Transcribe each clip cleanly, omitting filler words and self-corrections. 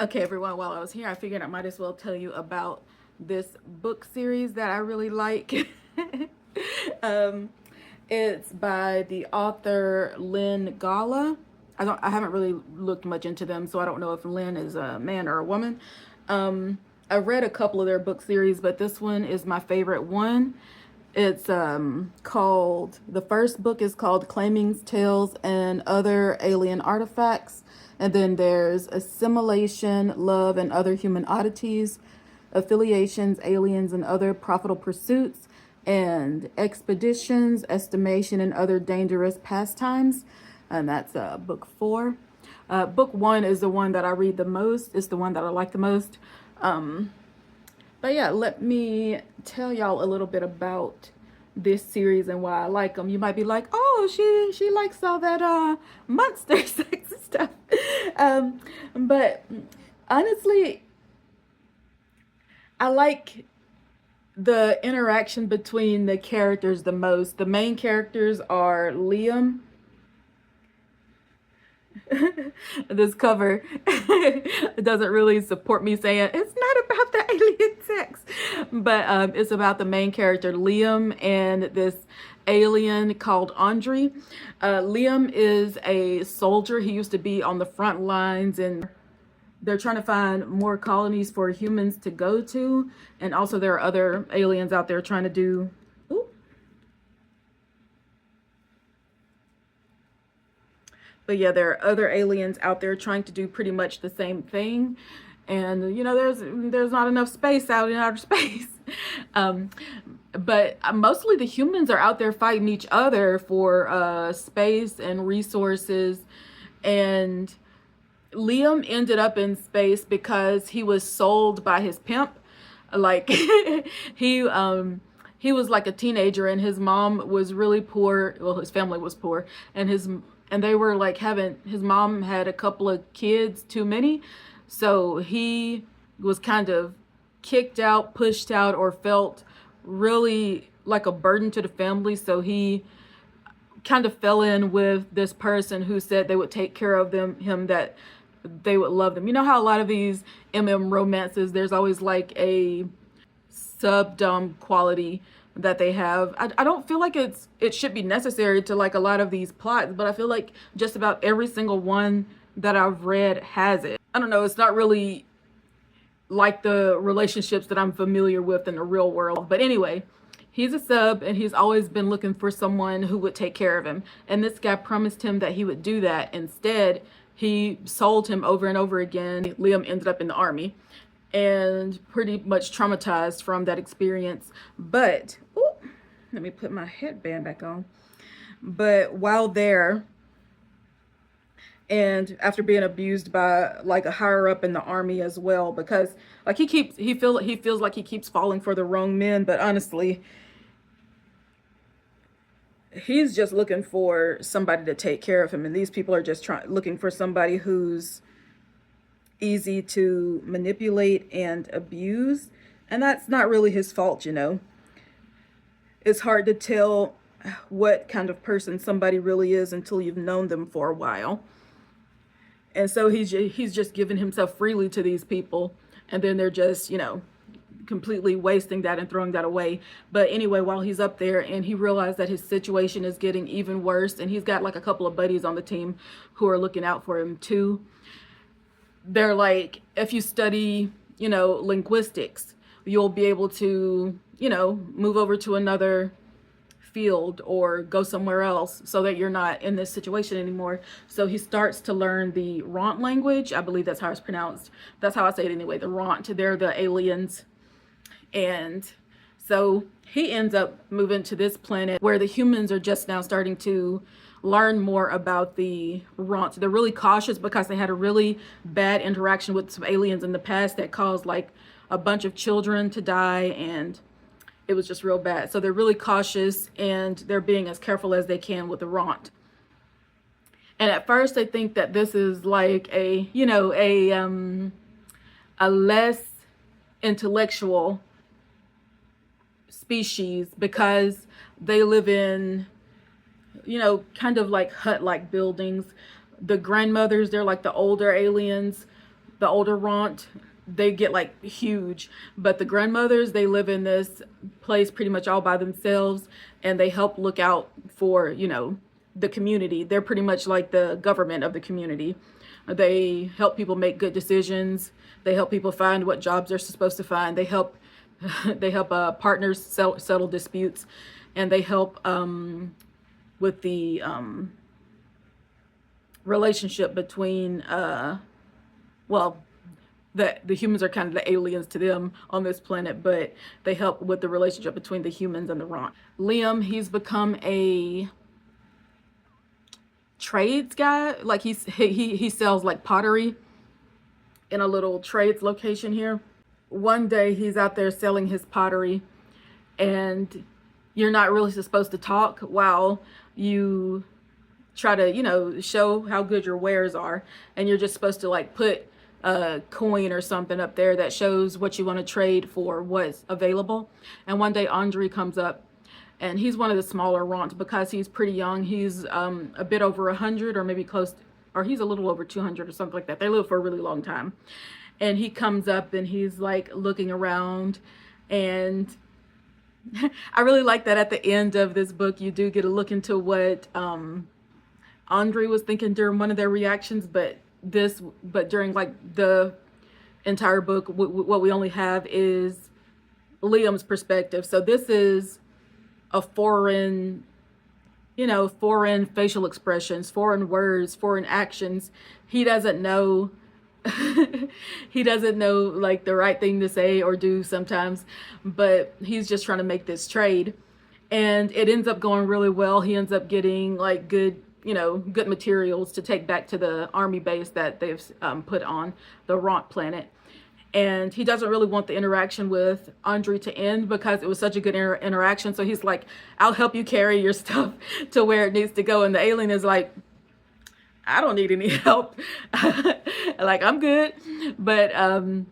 Okay, everyone, while I was here, I figured I might as well tell you about this book series that I really like. um, it's by the author Lynn Gala. I haven't really looked much into them, so I don't know if Lynn is a man or a woman. I read a couple of their book series, but this one is my favorite one. It's called, the first book is called Claiming Tales and Other Alien Artifacts. And then there's Assimilation, Love, and Other Human Oddities, Affiliations, Aliens, and Other Profitable Pursuits, and Expeditions, Estimation, and Other Dangerous Pastimes. And that's book 4. Book 1 is the one that I read the most. It's the one that I like the most. But yeah, let me tell y'all a little bit about this series and why I like them. You might be like, "Oh, she likes all that monster sex stuff," but honestly, I like the interaction between the characters the most. The main characters are Liam. This cover doesn't really support me saying it's not about the alien sex, but it's about the main character Liam and this alien called Andre. Liam is a soldier. He used to be on the front lines, and they're trying to find more colonies for humans to go to, and also there are other aliens out there trying to do. Ooh, but yeah, there are other aliens out there trying to do pretty much the same thing. And there's not enough space out in outer space. um, but mostly the humans are out there fighting each other for space and resources. And Liam ended up in space because he was sold by his pimp. Like he was like a teenager, and his mom was really poor. Well, his family was poor, and they were like having, his mom had a couple of kids too many, so he was kind of kicked out, pushed out, or felt really like a burden to the family. So he kind of fell in with this person who said they would take care of him, that they would love them. You know how a lot of these romances, there's always like a subdom quality that they have. I don't feel like it should be necessary to like a lot of these plots, but I feel like just about every single one that I've read has it. I don't know, it's not really like the relationships that I'm familiar with in the real world. But anyway, he's a sub, and he's always been looking for someone who would take care of him. And this guy promised him that he would do that. Instead, he sold him over and over again. Liam ended up in the army and pretty much traumatized from that experience. But, ooh, let me put my headband back on. But while there, and after being abused by like a higher up in the army as well, because like he feels like he keeps falling for the wrong men. But honestly, he's just looking for somebody to take care of him, and these people are just looking for somebody who's easy to manipulate and abuse. And that's not really his fault. It's hard to tell what kind of person somebody really is until you've known them for a while. And so he's just giving himself freely to these people, and then they're just completely wasting that and throwing that away. But anyway, while he's up there, and he realized that his situation is getting even worse, and he's got like a couple of buddies on the team who are looking out for him too. They're like, if you study linguistics, you'll be able to move over to another field or go somewhere else so that you're not in this situation anymore. So he starts to learn the Ront language. I believe that's how it's pronounced. That's how I say it anyway. The Ront, they're the aliens. And so he ends up moving to this planet where the humans are just now starting to learn more about the Ront. They're really cautious because they had a really bad interaction with some aliens in the past that caused like a bunch of children to die, and it was just real bad. So they're really cautious, and they're being as careful as they can with the Ront. And at first they think that this is like a less intellectual species because they live in kind of like hut like buildings. The grandmothers, they're like the older aliens. the older Ront, they get like huge, but the grandmothers, they live in this place pretty much all by themselves, and they help look out for, you know, the community. They're pretty much like the government of the community. They help people make good decisions. They help people find what jobs they're supposed to find. They help they help partners settle disputes, and they help with the relationship between well, the humans are kind of the aliens to them on this planet, but they help with the relationship between the humans and the Ront. Liam, he's become a trades guy. Like he sells like pottery in a little trades location here. One day he's out there selling his pottery, and you're not really supposed to talk while you try to, you know, show how good your wares are, and you're just supposed to like put a coin or something up there that shows what you want to trade for what's available. And one day Andre comes up, and he's one of the smaller Ront because he's pretty young. He's a bit over 100, or maybe close, or he's a little over 200 or something like that. They live for a really long time. And he comes up and he's like looking around, and I really like that at the end of this book you do get a look into what Andre was thinking during one of their reactions, but during like the entire book, what we only have is Liam's perspective. So this is a foreign, you know, foreign facial expressions, foreign words, foreign actions. He doesn't know he doesn't know like the right thing to say or do sometimes, but he's just trying to make this trade, and it ends up going really well. He ends up getting like good, you know, good materials to take back to the army base that they've put on the Ront planet. And he doesn't really want the interaction with Andre to end because it was such a good interaction. So he's like, I'll help you carry your stuff to where it needs to go. And the alien is like, I don't need any help. Like, I'm good. But and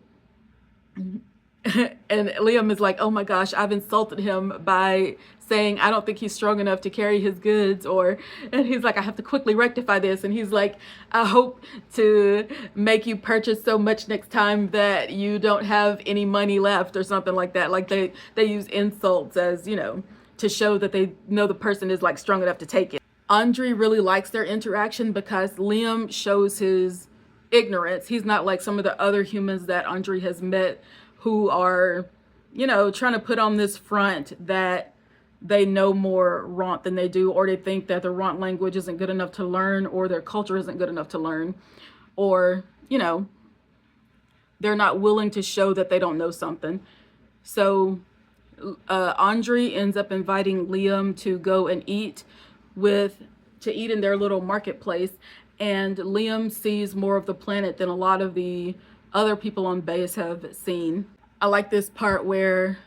Liam is like, oh my gosh, I've insulted him by saying I don't think he's strong enough to carry his goods, and he's like, I have to quickly rectify this. And he's like, I hope to make you purchase so much next time that you don't have any money left, or something like that. Like they use insults as, you know, to show that they know the person is like strong enough to take it. Andre really likes their interaction because Liam shows his ignorance. He's not like some of the other humans that Andre has met who are, you know, trying to put on this front that they know more Ront than they do, or they think that the Ront language isn't good enough to learn, or their culture isn't good enough to learn, or, you know, they're not willing to show that they don't know something. So Andre ends up inviting Liam to go and eat in their little marketplace, and Liam sees more of the planet than a lot of the other people on base have seen. I like this part where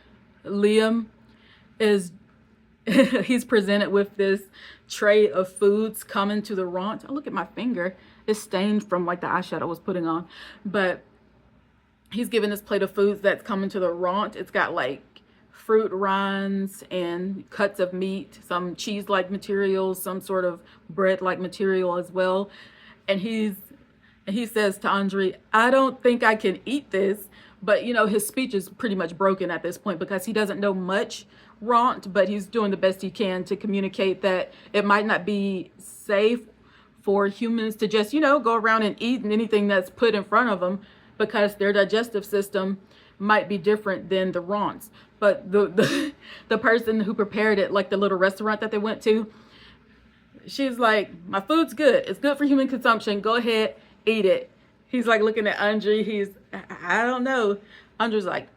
Liam is he's presented with this tray of foods coming to the Ront. Oh, look at my finger. It's stained from like the eyeshadow I was putting on. But he's given this plate of foods that's coming to the Ront. It's got like fruit rinds and cuts of meat, some cheese-like materials, some sort of bread-like material as well. And he says to Andre, I don't think I can eat this. But, you know, his speech is pretty much broken at this point because he doesn't know much Ront, but he's doing the best he can to communicate that it might not be safe for humans to just, you know, go around and eat anything that's put in front of them, because their digestive system might be different than the Ronts. But the person who prepared it, like the little restaurant that they went to, she's like, my food's good. It's good for human consumption. Go ahead, eat it. He's like looking at Andre. I don't know. Andre's like,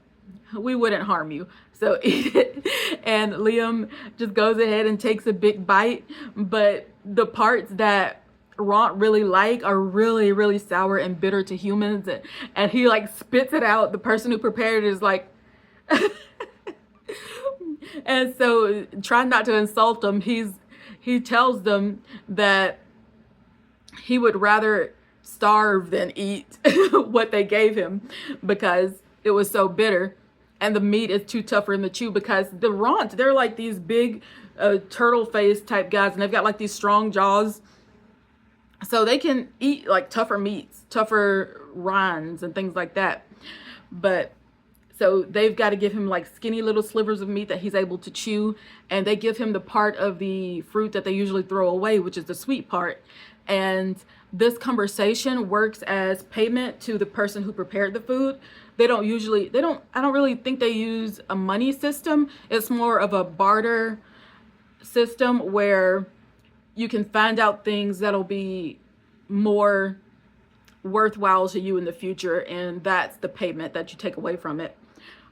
we wouldn't harm you, so eat it. And Liam just goes ahead and takes a big bite. But the parts that Ront really like are really, really sour and bitter to humans. And he like spits it out. The person who prepared it is like, and so trying not to insult them, he tells them that he would rather starve than eat what they gave him because it was so bitter, and the meat is too tough for him to chew, because the Ront, they're like these big turtle face type guys, and they've got like these strong jaws, so they can eat like tougher meats, tougher rinds and things like that. But so they've got to give him like skinny little slivers of meat that he's able to chew. And they give him the part of the fruit that they usually throw away, which is the sweet part. And this conversation works as payment to the person who prepared the food. I don't really think they use a money system. It's more of a barter system where you can find out things that'll be more worthwhile to you in the future. And that's the payment that you take away from it.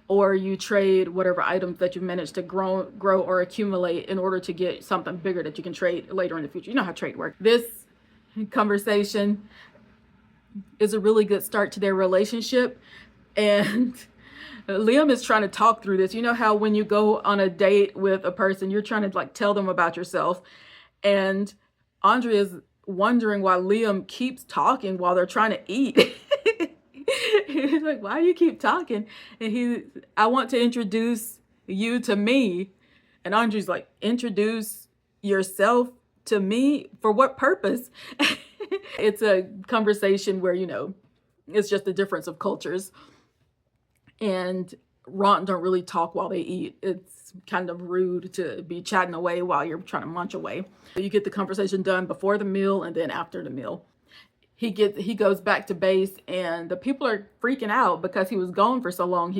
Or you trade whatever items that you've managed to grow or accumulate in order to get something bigger that you can trade later in the future. You know how trade works. This conversation is a really good start to their relationship. And Liam is trying to talk through this. You know how when you go on a date with a person, you're trying to like tell them about yourself. And Andrea is wondering why Liam keeps talking while they're trying to eat. He's like, why do you keep talking? And I want to introduce you to me. And Andre's like, introduce yourself to me? For what purpose? It's a conversation where, it's just the difference of cultures. And Ron don't really talk while they eat. It's kind of rude to be chatting away while you're trying to munch away. You get the conversation done before the meal and then after the meal. He goes back to base and the people are freaking out because he was gone for so long.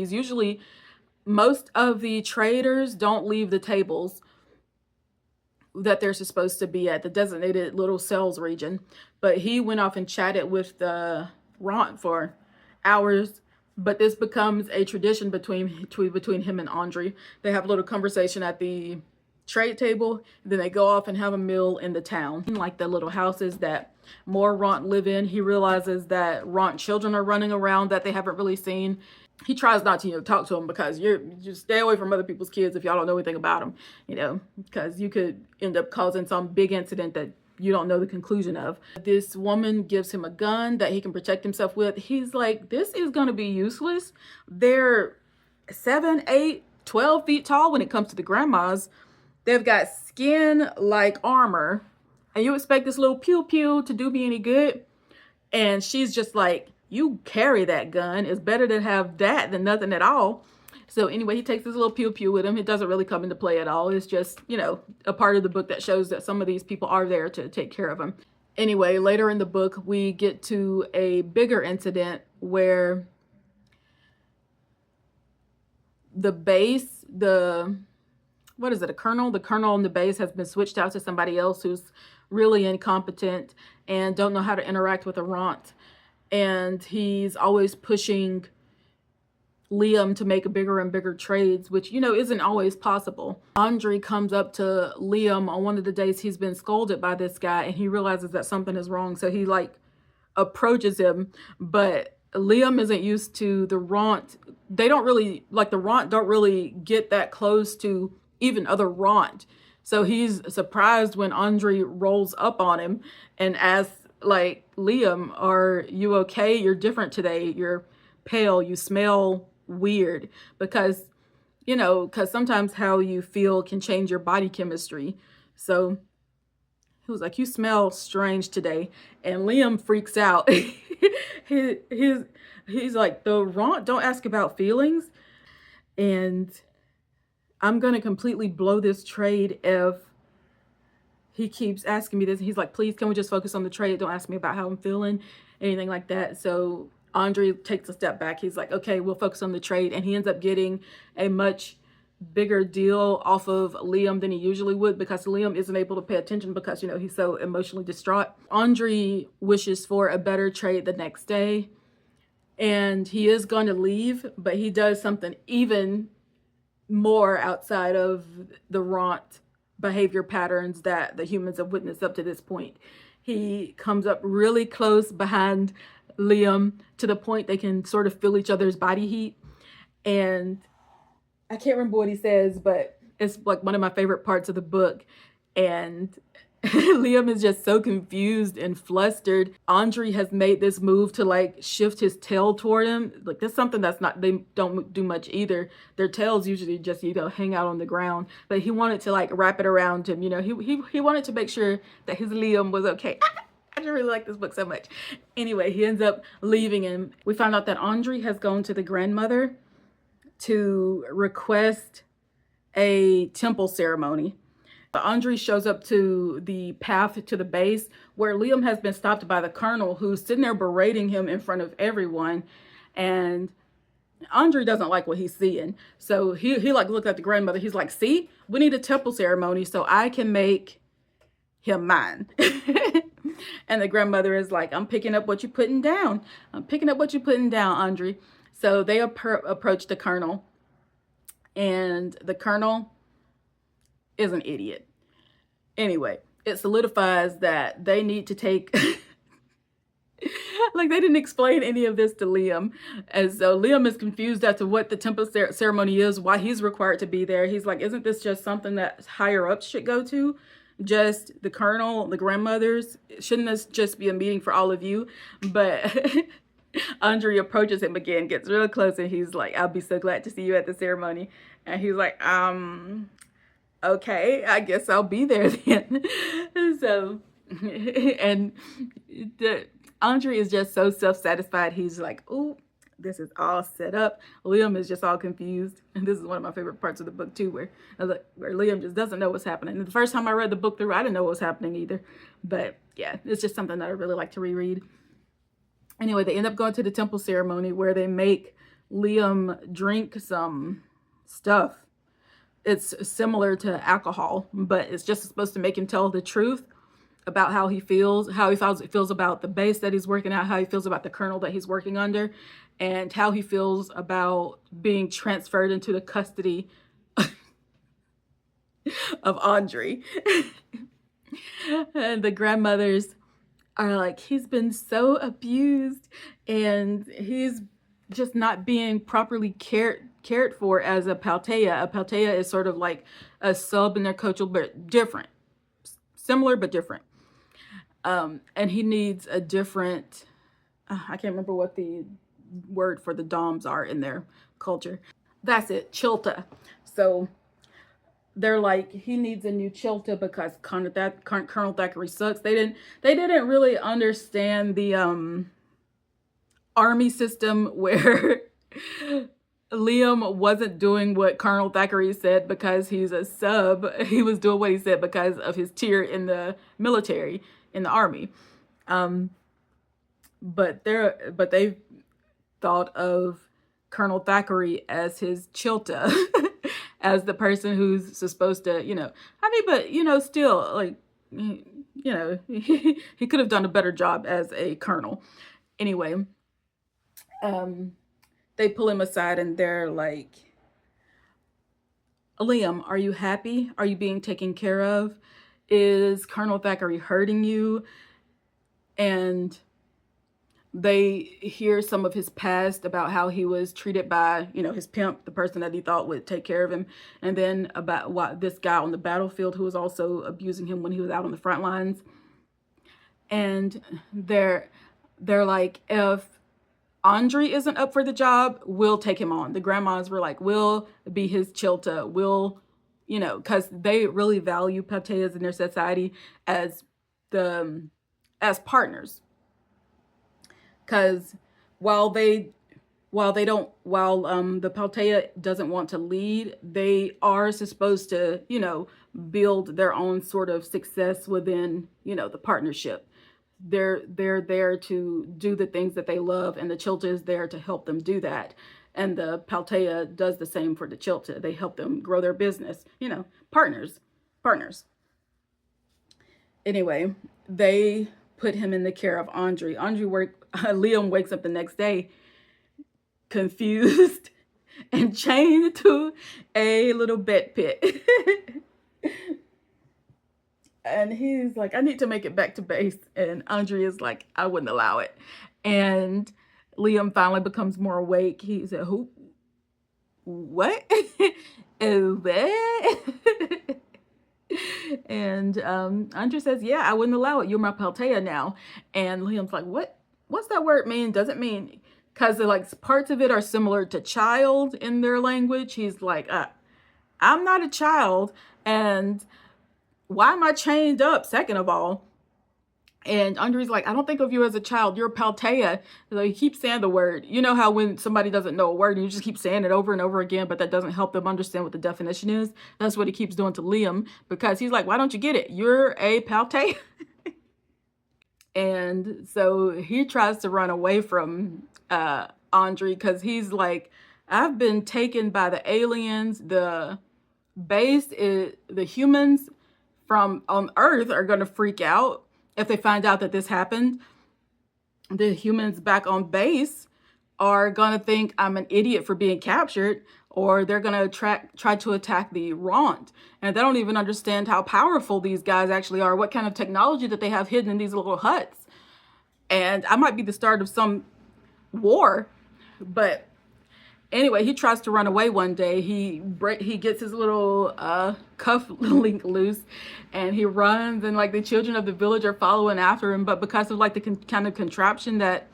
Most of the traders don't leave the tables that they're supposed to be at, the designated little sales region. But he went off and chatted with the Ron for hours. But this becomes a tradition between him and Andre. They have a little conversation at the trade table. Then they go off and have a meal in the town. Like the little houses that more Ront live in. He realizes that Ront children are running around that they haven't really seen. He tries not to, talk to them because you just stay away from other people's kids if y'all don't know anything about them, because you could end up causing some big incident that you don't know the conclusion of. This woman gives him a gun that he can protect himself with. He's like, this is going to be useless. They're 7, 8, 12 feet tall when it comes to the grandmas. They've got skin like armor. And you expect this little pew pew to do me any good? And she's just like, you carry that gun. It's better to have that than nothing at all. So anyway, he takes this little pew pew with him. It doesn't really come into play at all. It's just, a part of the book that shows that some of these people are there to take care of him. Anyway, later in the book, we get to a bigger incident where the base, the colonel? The colonel on the base has been switched out to somebody else who's really incompetent and don't know how to interact with a Ront. And he's always pushing Liam to make bigger and bigger trades, which, isn't always possible. Andre comes up to Liam on one of the days he's been scolded by this guy, and he realizes that something is wrong. So he approaches him, but Liam isn't used to the Ront. They don't really, the Ront don't really get that close to even other Ront. So he's surprised when Andre rolls up on him and asks, Liam, are you okay? You're different today. You're pale. You smell weird. Because sometimes how you feel can change your body chemistry. So he was like, you smell strange today. And Liam freaks out. He's like, the Ront don't ask about feelings. And I'm going to completely blow this trade if he keeps asking me this. He's like, please, can we just focus on the trade? Don't ask me about how I'm feeling, anything like that. So Andre takes a step back. He's like, okay, we'll focus on the trade. And he ends up getting a much bigger deal off of Liam than he usually would, because Liam isn't able to pay attention because, he's so emotionally distraught. Andre wishes for a better trade the next day. And he is going to leave, but he does something even more outside of the Ront behavior patterns that the humans have witnessed up to this point. He comes up really close behind Liam to the point they can sort of feel each other's body heat. And I can't remember what he says, but it's one of my favorite parts of the book. And Liam is just so confused and flustered. Andre has made this move to shift his tail toward him. That's something they don't do much either. Their tails usually just, hang out on the ground. But he wanted to wrap it around him. He wanted to make sure that his Liam was okay. I just really like this book so much. Anyway, he ends up leaving, and we found out that Andry has gone to the grandmother to request a temple ceremony. Andry shows up to the path to the base where Liam has been stopped by the colonel, who's sitting there berating him in front of everyone. And Andry doesn't like what he's seeing. So he like looked at the grandmother. He's like, see, we need a temple ceremony so I can make him mine. And the grandmother is like, I'm picking up what you're putting down. I'm picking up what you're putting down, Andry. So they approach the colonel, and the colonel is an idiot. Anyway, it solidifies that they need to take like, they didn't explain any of this to Liam. And so Liam is confused as to what the temple ceremony is, why he's required to be there. He's like, isn't this just something that higher ups should go to? Just the colonel, the grandmothers? Shouldn't this just be a meeting for all of you? But Andry approaches him again, gets real close, and he's like, I'll be so glad to see you at the ceremony. And he's like, okay, I guess I'll be there then. So, and Andry is just so self-satisfied. He's like, oh, this is all set up. Liam is just all confused. And this is one of my favorite parts of the book too, where Liam just doesn't know what's happening. And the first time I read the book through, I didn't know what was happening either. But yeah, it's just something that I really like to reread. Anyway, they end up going to the temple ceremony where they make Liam drink some stuff. It's similar to alcohol, but it's just supposed to make him tell the truth about how he feels about the base that he's working at, how he feels about the colonel that he's working under, and how he feels about being transferred into the custody of Andry. And the grandmothers are like, he's been so abused, and he's just not being properly cared for as a Paltea. A Paltea is sort of like a sub in their coachal, but different. Similar, but different. And he needs a different, I can't remember what the word for the Doms are in their culture. That's it, Chilta. So they're like, he needs a new Chilta because Colonel Thackeray sucks. They didn't really understand the army system where Liam wasn't doing what Colonel Thackeray said because he's a sub. He was doing what he said because of his tier in the military, in the army. But they thought of Colonel Thackeray as his Chilta, as the person who's supposed to, but still, like, he could have done a better job as a colonel. Anyway, they pull him aside and they're like, Liam, are you happy? Are you being taken care of? Is Colonel Thackeray hurting you? And they hear some of his past about how he was treated by, his pimp, the person that he thought would take care of him. And then about this guy on the battlefield who was also abusing him when he was out on the front lines. And they're like, if Andry isn't up for the job, we'll take him on. The grandmas were like, we'll be his Chilta. We'll, because they really value Palteas in their society as partners. Because while the Paltea doesn't want to lead, they are supposed to, build their own sort of success within, the partnership. They're there to do the things that they love, and the Chilta is there to help them do that. And the Paltea does the same for the Chilta. They help them grow their business, partners. Anyway, they put him in the care of Andry. Liam wakes up the next day confused and chained to a little bed pit. And he's like, I need to make it back to base. And Andry is like, I wouldn't allow it. And Liam finally becomes more awake. He said, who? What? What? And Andry says, yeah, I wouldn't allow it. You're my Paltea now. And Liam's like, what's that word mean? Doesn't mean, because like parts of it are similar to child in their language. He's like, I'm not a child. And why am I chained up? Second of all, And Andre's like, I don't think of you as a child. You're Paltea. Like, he keeps saying the word. You know how when somebody doesn't know a word and you just keep saying it over and over again, but that doesn't help them understand what the definition is? That's what he keeps doing to Liam, because he's like, why don't you get it? You're a Paltea. And so he tries to run away from Andre, because he's like, I've been taken by the aliens. The base is, the humans from on Earth are going to freak out if they find out that this happened. The humans back on base are going to think I'm an idiot for being captured, or they're going to try to attack the Ront. And they don't even understand how powerful these guys actually are, what kind of technology that they have hidden in these little huts. And I might be the start of some war. But anyway, he tries to run away one day. He gets his little cuff link loose, and he runs, and like the children of the village are following after him. But because of like the kind of contraption that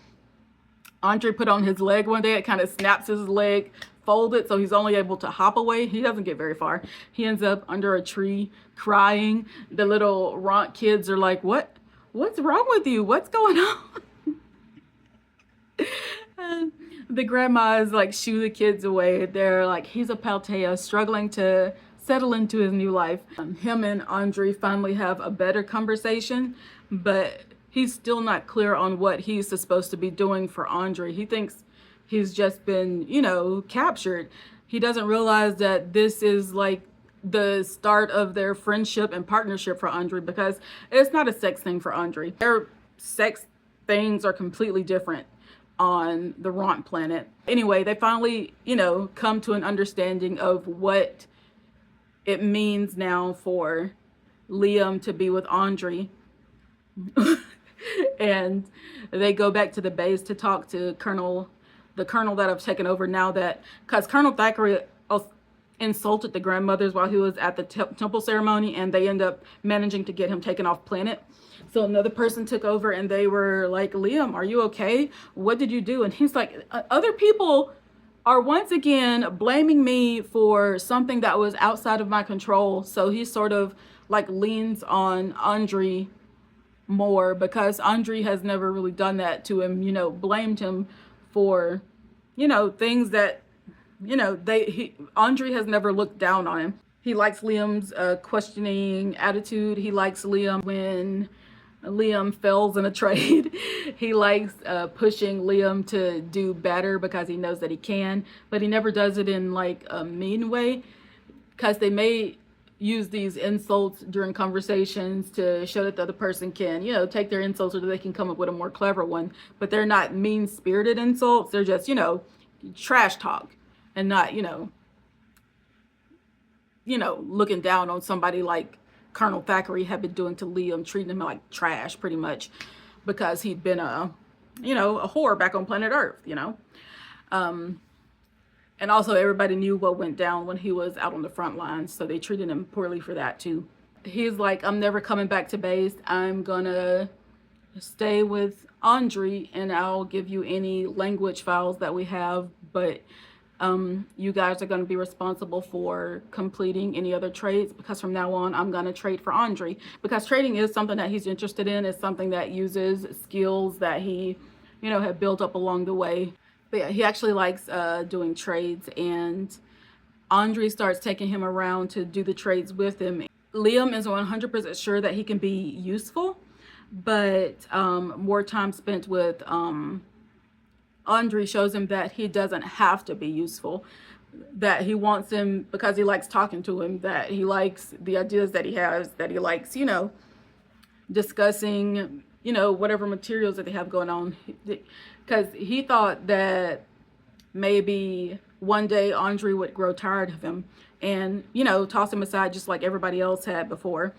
Andre put on his leg one day, it kind of snaps his leg folded, so he's only able to hop away. He doesn't get very far. He ends up under a tree crying. The little Ront kids are like, what's wrong with you? What's going on? And the grandmas like shoo the kids away. They're like, he's a Paltea struggling to settle into his new life. Him and Andre finally have a better conversation, but he's still not clear on what he's supposed to be doing for Andre. He thinks he's just been, you know, captured. He doesn't realize that this is like the start of their friendship and partnership for Andre, because it's not a sex thing for Andre. Their sex things are completely different on the Ront planet. Anyway, they finally, you know, come to an understanding of what it means now for Liam to be with Andre. And they go back to the base to talk to the colonel that have taken over now, that because Colonel Thackeray insulted the grandmothers while he was at the temple ceremony, and they end up managing to get him taken off planet. So another person took over, and they were like, Liam, are you okay? What did you do? And he's like, other people are once again blaming me for something that was outside of my control. So he sort of like leans on Andre more, because Andre has never really done that to him, you know, blamed him for, you know, things that, you know, Andre has never looked down on him. He likes Liam's questioning attitude. He likes Liam when Liam fails in a trade. He likes pushing Liam to do better because he knows that he can, but he never does it in like a mean way, because they may use these insults during conversations to show that the other person can, you know, take their insults so that they can come up with a more clever one. But they're not mean-spirited insults. They're just, you know, trash talk, and not, you know, looking down on somebody like Colonel Thackeray had been doing to Liam, treating him like trash pretty much because he'd been a whore back on planet Earth, you know. And also everybody knew what went down when he was out on the front lines, so they treated him poorly for that too. He's like, I'm never coming back to base. I'm gonna stay with Andre, and I'll give you any language files that we have, but you guys are going to be responsible for completing any other trades, because from now on I'm going to trade for Andre, because trading is something that he's interested in. It's something that uses skills that he, you know, had built up along the way. But yeah, he actually likes doing trades, and Andre starts taking him around to do the trades with him. Liam is 100% sure that he can be useful, but more time spent with Andre shows him that he doesn't have to be useful, that he wants him because he likes talking to him, that he likes the ideas that he has, that he likes, you know, discussing, you know, whatever materials that they have going on, because he thought that maybe one day Andre would grow tired of him and, you know, toss him aside just like everybody else had before.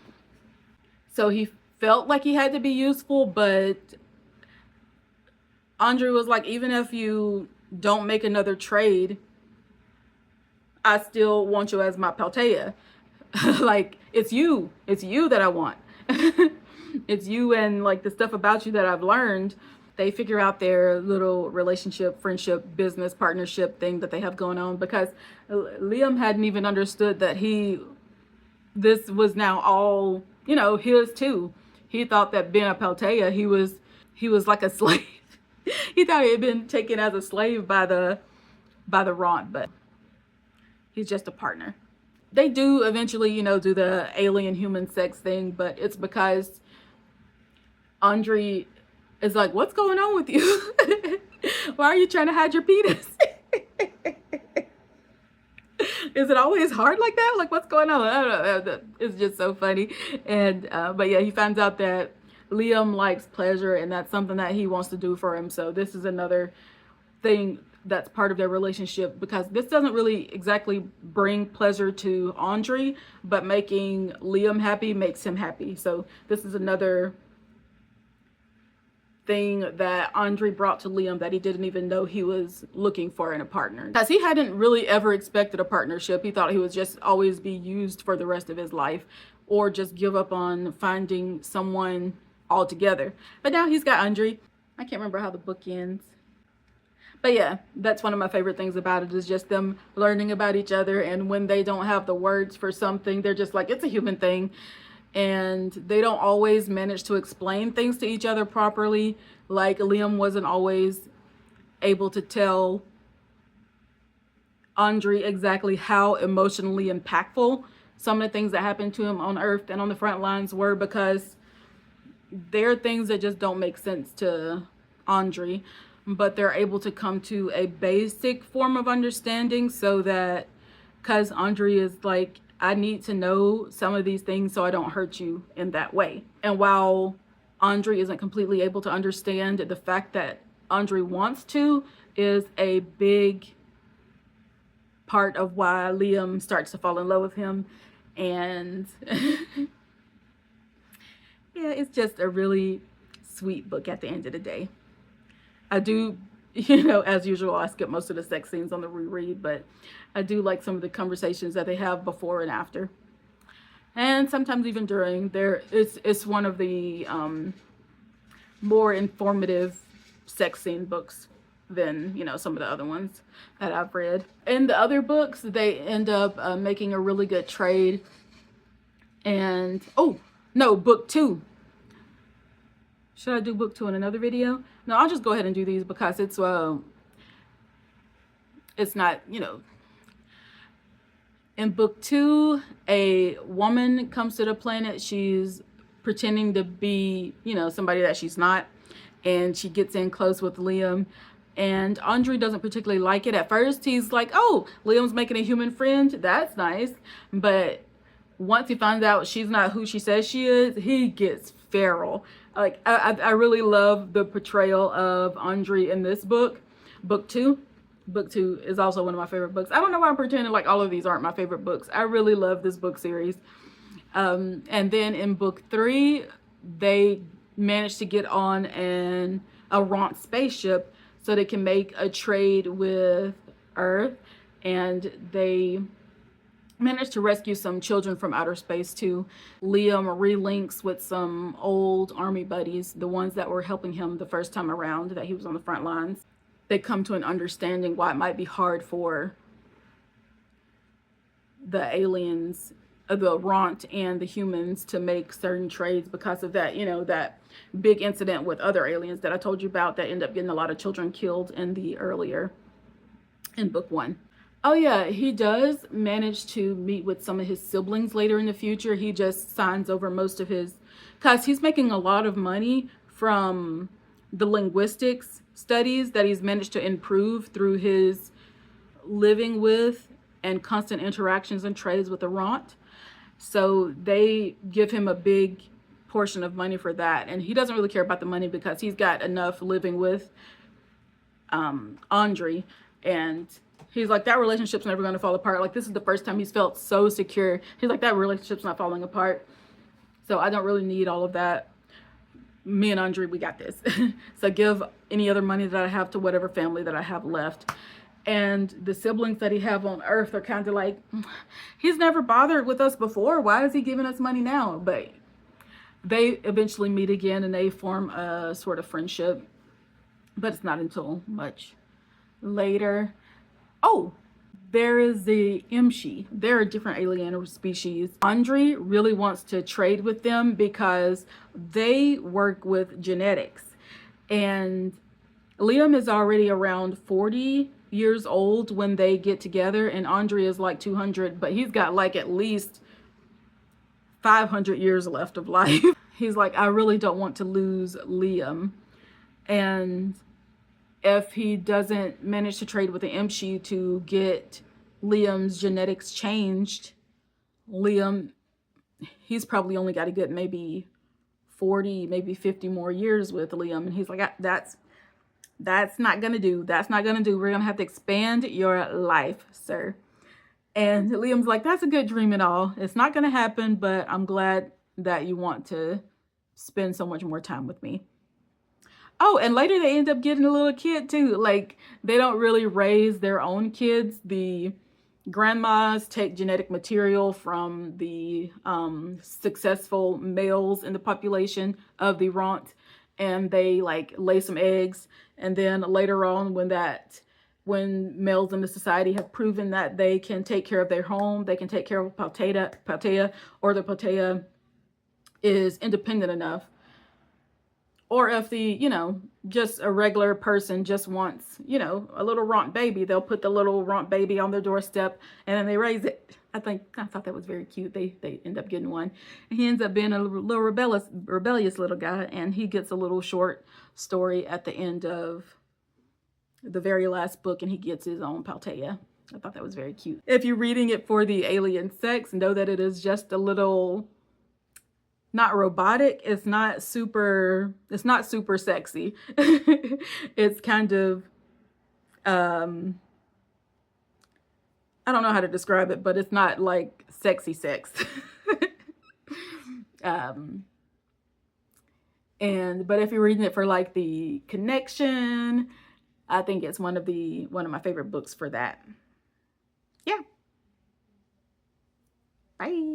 So he felt like he had to be useful, but Andre was like, even if you don't make another trade, I still want you as my Paltea. Like, it's you that I want. It's you and like the stuff about you that I've learned. They figure out their little relationship, friendship, business partnership thing that they have going on, because Liam hadn't even understood that this was now all, you know, his too. he thought that Ben Apeltea, he was like a slave. He thought he had been taken as a slave by the Ront, but he's just a partner. They do eventually, you know, do the alien human sex thing, but it's because Andre is like, what's going on with you? Why are you trying to hide your penis? Is it always hard like that? Like, what's going on? I don't know. It's just so funny. And but yeah, he finds out that Liam likes pleasure, and that's something that he wants to do for him. So this is another thing that's part of their relationship, because this doesn't really exactly bring pleasure to Andre, but making Liam happy makes him happy. So this is another thing that Andre brought to Liam that he didn't even know he was looking for in a partner, because he hadn't really ever expected a partnership. He thought he would just always be used for the rest of his life, or just give up on finding someone altogether. But now he's got Andre. I can't remember how the book ends, but yeah, that's one of my favorite things about it, is just them learning about each other. And when they don't have the words for something, they're just like, it's a human thing. And they don't always manage to explain things to each other properly. Like Liam wasn't always able to tell Andre exactly how emotionally impactful some of the things that happened to him on Earth and on the front lines were, because they're things that just don't make sense to Andre. But they're able to come to a basic form of understanding, so that, because Andre is like, I need to know some of these things so I don't hurt you in that way. And while Andre isn't completely able to understand, the fact that Andre wants to is a big part of why Liam starts to fall in love with him. And yeah, it's just a really sweet book at the end of the day. I do, you know, as usual, I skip most of the sex scenes on the reread, but I do like some of the conversations that they have before and after, and sometimes even during. It's one of the more informative sex scene books than, you know, some of the other ones that I've read. In the other books, they end up making a really good trade. And oh no, book 2. Should I do book 2 in another video? No, I'll just go ahead and do these, because it's not, you know. In book 2, a woman comes to the planet. She's pretending to be, you know, somebody that she's not, and she gets in close with Liam. And Andre doesn't particularly like it. At first, he's like, oh, Liam's making a human friend. That's nice. But once he finds out she's not who she says she is, he gets feral. Like, I really love the portrayal of Andre in this book. Book 2 is also one of my favorite books. I don't know why I'm pretending like all of these aren't my favorite books. I really love this book series. And then in book 3, they managed to get on a Ront spaceship so they can make a trade with Earth, and they managed to rescue some children from outer space too. Liam relinks with some old army buddies, the ones that were helping him the first time around that he was on the front lines. They come to an understanding why it might be hard for the aliens, the Ront and the humans, to make certain trades because of that, you know, that big incident with other aliens that I told you about that end up getting a lot of children killed in book 1. Oh yeah, he does manage to meet with some of his siblings later in the future. He just signs over most of his, because he's making a lot of money from the linguistics studies that he's managed to improve through his living with and constant interactions and trades with the Ront. So they give him a big portion of money for that. And he doesn't really care about the money, because he's got enough living with Andre. And he's like, that relationship's never going to fall apart. Like, this is the first time he's felt so secure. He's like, that relationship's not falling apart. So I don't really need all of that. Me and Andre, we got this. So give any other money that I have to whatever family that I have left. And the siblings that he have on Earth are kind of like, he's never bothered with us before. Why is he giving us money now? But they eventually meet again, and they form a sort of friendship. But it's not until much later. Oh, there is the Imshi. They're a different alien species. Andre really wants to trade with them because they work with genetics. And Liam is already around 40 years old when they get together, and Andre is like 200, but he's got like at least 500 years left of life. He's like, I really don't want to lose Liam. And if he doesn't manage to trade with the Imshi to get Liam's genetics changed, Liam, he's probably only got to get maybe 40, maybe 50 more years with Liam. And he's like, that's not gonna do. That's not gonna do. We're gonna have to expand your life, sir. And Liam's like, that's a good dream and all. It's not gonna happen, but I'm glad that you want to spend so much more time with me. Oh, and later they end up getting a little kid too. Like, they don't really raise their own kids. The grandmas take genetic material from the successful males in the population of the Ront, and they like lay some eggs. And then later on, when males in the society have proven that they can take care of their home, they can take care of Paltea, or the Paltea is independent enough, or if the, just a regular person just wants, a little Ront baby, they'll put the little Ront baby on their doorstep and then they raise it. I thought that was very cute. They end up getting one. And he ends up being a little rebellious little guy, and he gets a little short story at the end of the very last book, and he gets his own Paltea. I thought that was very cute. If you're reading it for the alien sex, know that it is just a little, not robotic. It's not super sexy. It's kind of, I don't know how to describe it, but it's not like sexy sex. But if you're reading it for like the connection, I think it's one of my favorite books for that. Yeah. Bye.